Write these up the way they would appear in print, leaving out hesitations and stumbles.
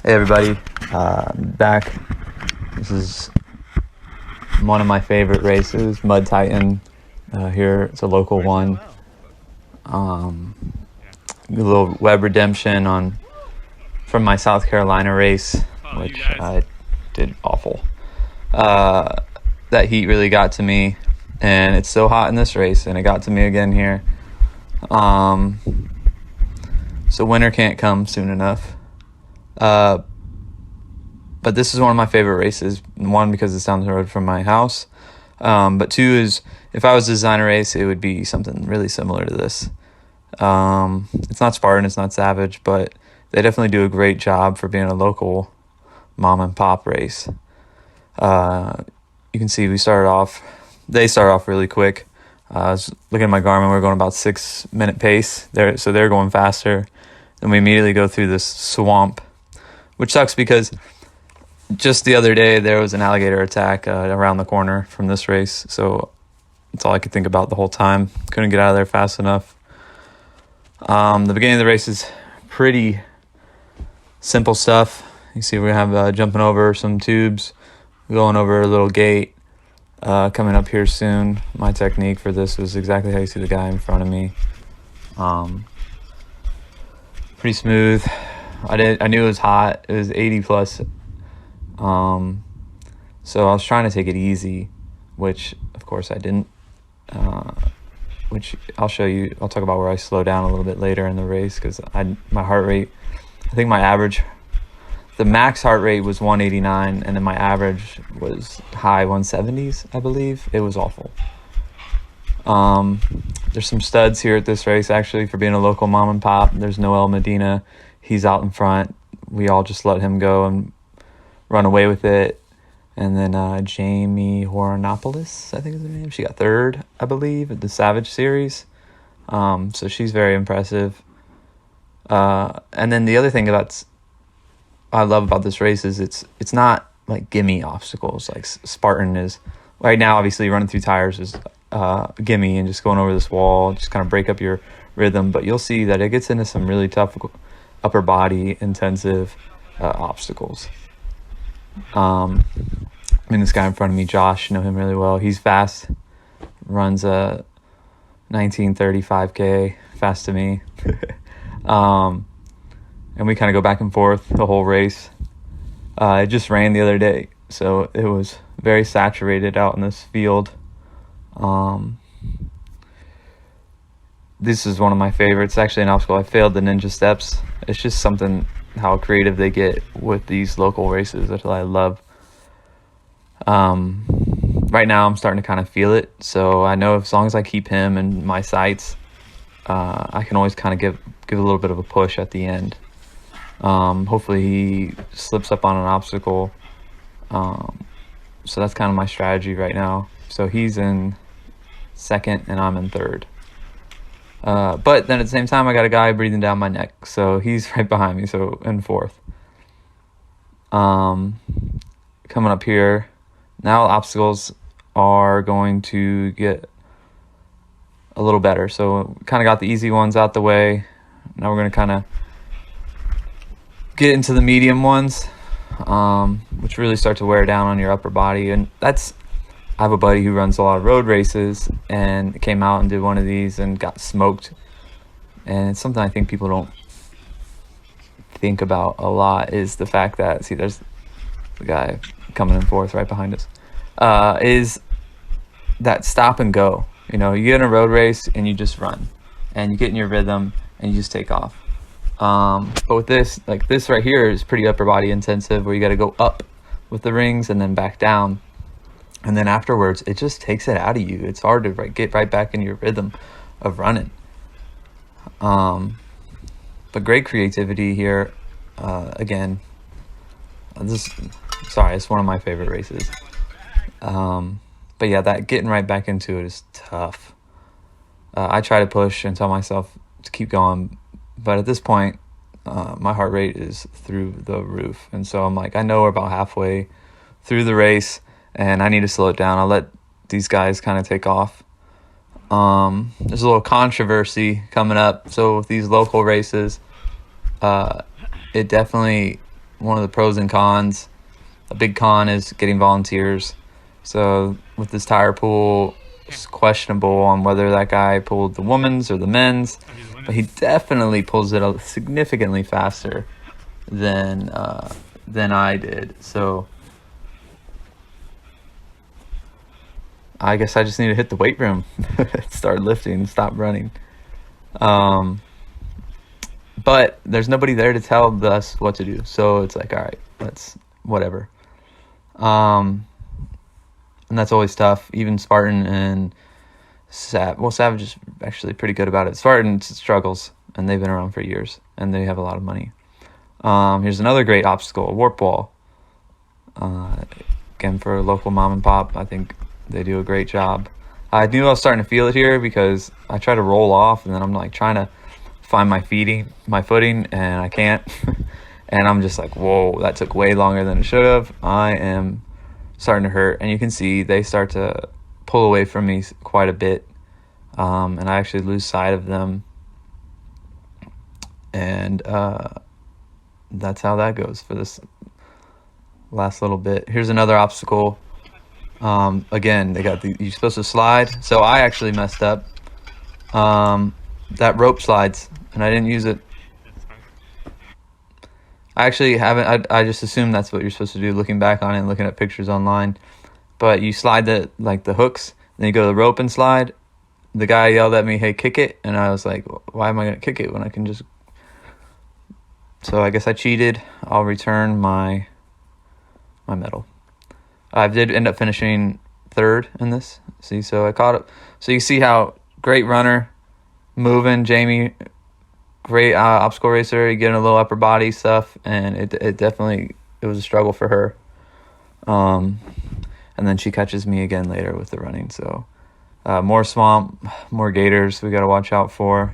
Hey everybody, I'm back. This is one of my favorite races, Mud Titan. Here, it's a local one. A little web redemption from my South Carolina race, which I did awful. That heat really got to me, and it's so hot in this race, and it got to me again here. So winter can't come soon enough. But this is one of my favorite races. One, because it's down the road from my house. But two is, if I was to design a race, it would be something really similar to this. It's not Spartan, it's not Savage, but they definitely do a great job for being a local mom and pop race. You can see they started off really quick. I was looking at my Garmin, we were going about 6-minute pace. So they're going faster. Then we immediately go through this swamp, which sucks because just the other day there was an alligator attack around the corner from this race. So that's all I could think about the whole time. Couldn't get out of there fast enough. The beginning of the race is pretty simple stuff. You see we have jumping over some tubes, going over a little gate, coming up here soon. My technique for this was exactly how you see the guy in front of me. Pretty smooth. I knew it was hot. It was 80 plus. So I was trying to take it easy, which of course I didn't. Which I'll show you. I'll talk about where I slow down a little bit later in the race, because my heart rate, I think the max heart rate was 189, and then my average was high 170s, I believe. It was awful. There's some studs here at this race, actually, for being a local mom and pop. There's Noel Medina. He's out in front. We all just let him go and run away with it. And then Jamie Horonopoulos, I think is her name. She got third, I believe, at the Savage Series. So she's very impressive. And then the other thing I love about this race is it's not like gimme obstacles like Spartan is. Right now, obviously, running through tires is gimme, and just going over this wall, just kind of break up your rhythm. But you'll see that it gets into some really tough upper body intensive obstacles. This guy in front of me, Josh, know him really well. He's fast, runs a 1935K, fast to me. And we kind of go back and forth the whole race. It just rained the other day, so it was very saturated out in this field. This is one of my favorites. Actually, an obstacle I failed, the ninja steps. It's just something, how creative they get with these local races that I love. Right now I'm starting to kind of feel it, so I know as long as I keep him in my sights, I can always kind of give a little bit of a push at the end. Hopefully he slips up on an obstacle. So that's kind of my strategy right now. So he's in second and I'm in third. But then at the same time, I got a guy breathing down my neck, so he's right behind me, so in fourth. Coming up here, now obstacles are going to get a little better. So kind of got the easy ones out the way. Now we're going to kind of get into the medium ones, which really start to wear down on your upper body. And I have a buddy who runs a lot of road races and came out and did one of these and got smoked. And it's something I think people don't think about a lot, is the fact that, see, there's the guy coming in fourth right behind us, is that stop and go. You get in a road race and you just run and you get in your rhythm and you just take off. But with this, like this right here, is pretty upper body intensive, where you got to go up with the rings and then back down. And then afterwards, it just takes it out of you. It's hard to get right back in your rhythm of running. But great creativity here. Again, it's one of my favorite races. But yeah, that getting right back into it is tough. I try to push and tell myself to keep going, but at this point, my heart rate is through the roof. And so I'm like, I know we're about halfway through the race, and I need to slow it down. I'll let these guys kind of take off. There's a little controversy coming up. So with these local races, it definitely one of the pros and cons. A big con is getting volunteers. So with this tire pool, it's questionable on whether that guy pulled the women's or the men's, but he definitely pulls it significantly faster than I did. So I guess I just need to hit the weight room, start lifting, stop running. But there's nobody there to tell us what to do. So it's like, all right, let's whatever. And that's always tough. Even Spartan and Savage is actually pretty good about it. Spartan struggles, and they've been around for years, and they have a lot of money. Here's another great obstacle, a warp wall. Again, for a local mom and pop, I think they do a great job. I knew I was starting to feel it here because I try to roll off, and then I'm like trying to find my footing, and I can't. And I'm just like, whoa, that took way longer than it should have. I am starting to hurt, and you can see they start to pull away from me quite a bit, and I actually lose sight of them, and that's how that goes for this last little bit. Here's another obstacle. Again, you're supposed to slide, so I actually messed up. That rope slides, and I didn't use it. I actually haven't. I just assumed that's what you're supposed to do, looking back on it and looking at pictures online. But you slide the hooks, then you go to the rope and slide. The guy yelled at me, "Hey, kick it!" And I was like, "Why am I gonna kick it when I can just?" So I guess I cheated. I'll return my medal. I did end up finishing third in this. See, so I caught up. So you see how great runner, moving, Jamie. Great obstacle racer, getting a little upper body stuff, and it definitely was a struggle for her. And then she catches me again later with the running. So more swamp, more gators we got to watch out for.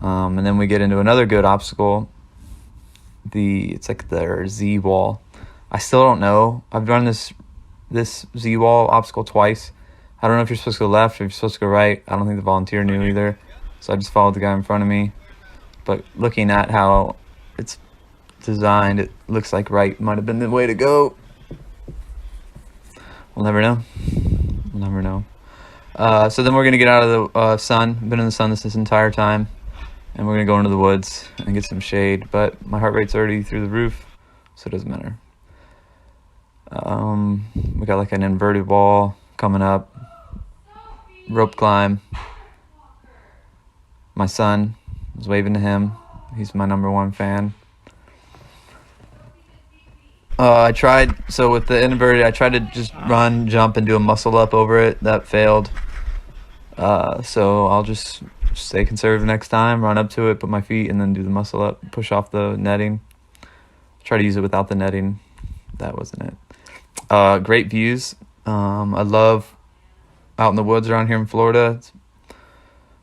And then we get into another good obstacle. It's like the Z wall. I still don't know. I've done this Z wall obstacle twice. I don't know if you're supposed to go left or if you're supposed to go right. I don't think the volunteer knew either. So I just followed the guy in front of me. But looking at how it's designed, it looks like right might have been the way to go. We'll never know. We'll never know. So then we're going to get out of the sun. Been in the sun this entire time. And we're going to go into the woods and get some shade. But my heart rate's already through the roof, so it doesn't matter. We got like an inverted wall coming up. Rope climb. My son was waving to him. He's my #1 fan. With the inverted, I tried to just run, jump, and do a muscle up over it. That failed. So I'll just stay conservative next time, run up to it, put my feet, and then do the muscle up, push off the netting. Try to use it without the netting. That wasn't it. Great views. I love out in the woods around here in Florida.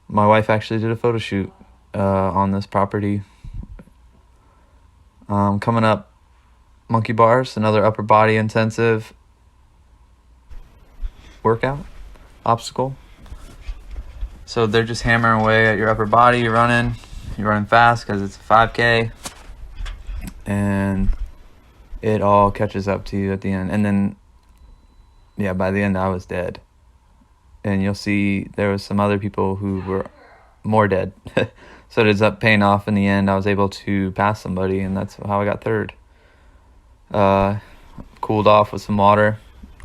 My wife actually did a photo shoot on this property. Coming up, monkey bars, another upper body intensive workout, obstacle. So they're just hammering away at your upper body. You're running fast because it's a 5K, and it all catches up to you at the end. And then, yeah, by the end I was dead. And you'll see there was some other people who were more dead. So it ends up paying off in the end. I was able to pass somebody, and that's how I got third. Cooled off with some water.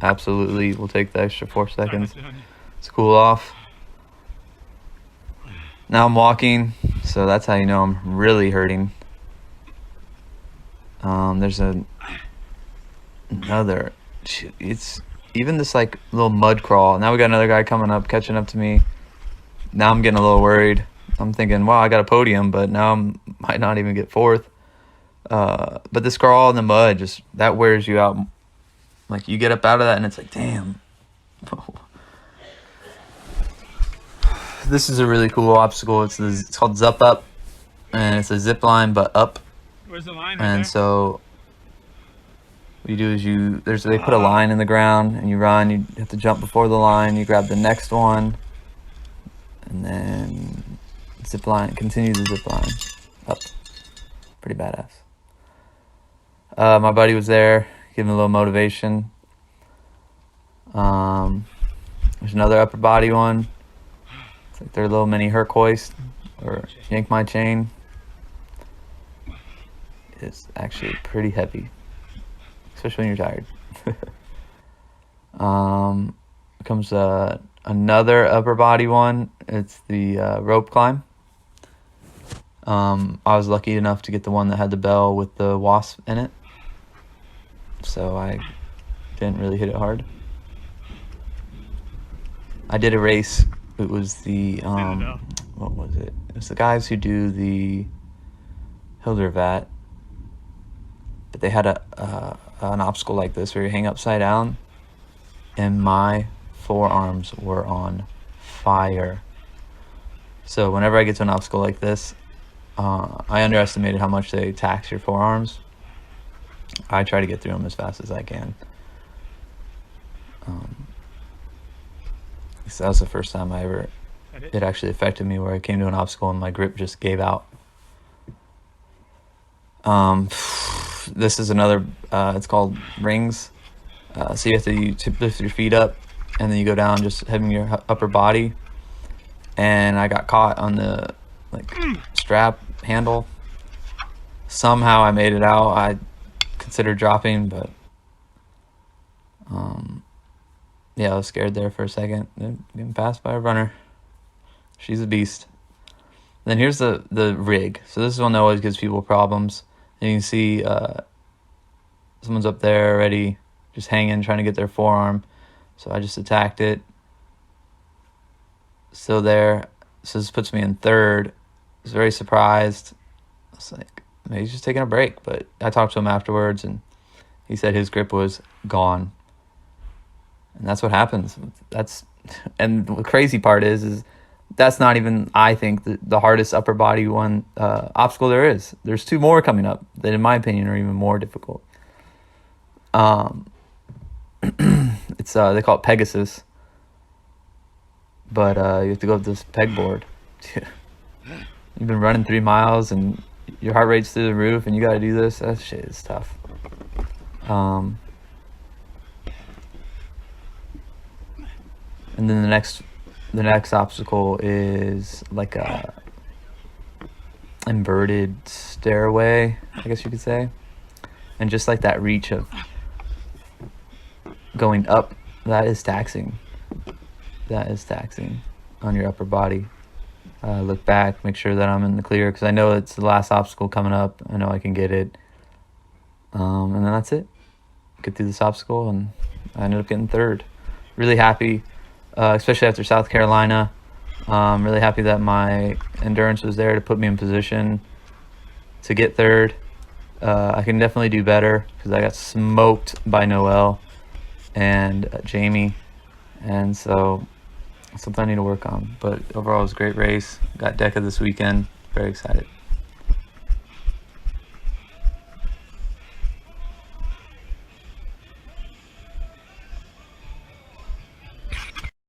Absolutely, we'll take the extra 4 seconds to cool off. Now I'm walking, so that's how you know I'm really hurting. There's another. It's even this like little mud crawl. Now we got another guy coming up, catching up to me. Now I'm getting a little worried. I'm thinking, wow, I got a podium, but now I might not even get 4th. But this crawl in the mud, just that wears you out. Like you get up out of that and it's like, damn. This is a really cool obstacle. It's called Zup Up, and it's a zip line but up. Where's the line? And so what you do is they put a line in the ground and you run. You have to jump before the line. You grab the next one, and then zip line. Continue the zip line up. pretty badass. My buddy was there, giving me a little motivation. There's another upper body one. It's like their little mini Herc hoist or yank my chain. It's actually pretty heavy, especially when you're tired. Comes another upper body one. It's the rope climb. I was lucky enough to get the one that had the bell with the wasp in it, so I didn't really hit it hard. I did a race. It was the what was it? It was the guys who do the Hildervat, but they had an obstacle like this where you hang upside down, and my forearms were on fire. So whenever I get to an obstacle like this, I underestimated how much they tax your forearms. I try to get through them as fast as I can. So that was the first time it actually affected me, where I came to an obstacle and my grip just gave out. This is another, it's called rings. So you have to lift your feet up, and then you go down just having your upper body. And I got caught on the strap handle. Somehow I made it out. I considered dropping, but yeah, I was scared there for a second. Getting passed by a runner. She's a beast. Then here's the rig. So this one that always gives people problems. And you can see someone's up there already, just hanging, trying to get their forearm. So I just attacked it. Still there. So this puts me in third. I was very surprised. I was like, maybe he's just taking a break. But I talked to him afterwards, and he said his grip was gone. And that's what happens. And the crazy part is that's not even, I think, the hardest upper body one obstacle there is. There's two more coming up that, in my opinion, are even more difficult. It's they call it Pegasus, but you have to go up this pegboard. You've been running 3 miles and your heart rate's through the roof, and you got to do this. That shit is tough. And then the next obstacle is like a inverted stairway, I guess you could say. And just like that reach of going up, that is taxing. That is taxing on your upper body. Look back, make sure that I'm in the clear, because I know it's the last obstacle coming up. I know I can get it. And then that's it. Get through this obstacle, and I ended up getting third. Really happy. Especially after South Carolina. Really happy that my endurance was there to put me in position to get third. I can definitely do better, because I got smoked by Noel and Jamie, and so something I need to work on. But overall, it was a great race. Got DECA this weekend. Very excited.